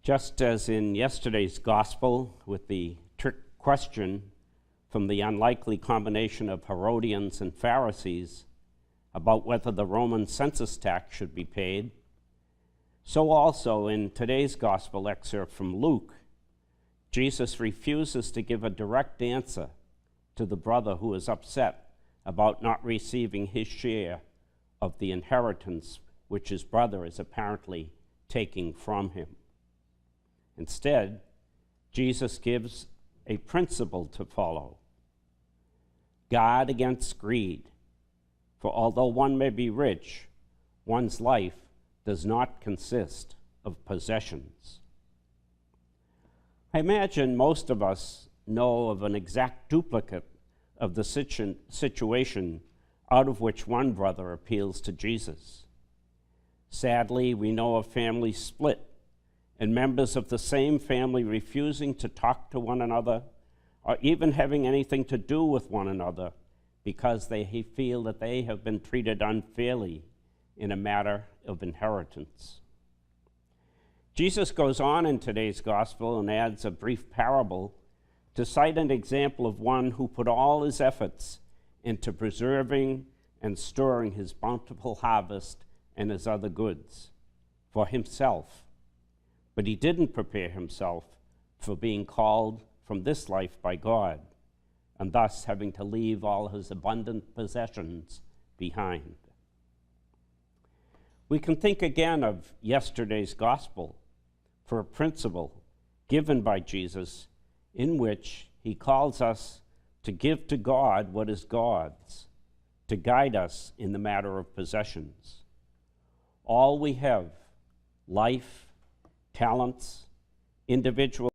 Just as in yesterday's gospel, with the trick question from the unlikely combination of Herodians and Pharisees about whether the Roman census tax should be paid, so also in today's gospel excerpt from Luke, Jesus refuses to give a direct answer to the brother who is upset about not receiving his share of the inheritance which his brother is apparently taking from him. Instead, Jesus gives a principle to follow. Guard against greed, for although one may be rich, one's life does not consist of possessions. I imagine most of us know of an exact duplicate of the situation out of which one brother appeals to Jesus. Sadly, we know of families split and members of the same family refusing to talk to one another or even having anything to do with one another because they feel that they have been treated unfairly in a matter of inheritance. Jesus goes on in today's gospel and adds a brief parable to cite an example of one who put all his efforts into preserving and storing his bountiful harvest and his other goods for himself. But he didn't prepare himself for being called from this life by God, and thus having to leave all his abundant possessions behind. We can think again of yesterday's gospel for a principle given by Jesus in which he calls us to give to God what is God's, to guide us in the matter of possessions. All we have, life, talents, individual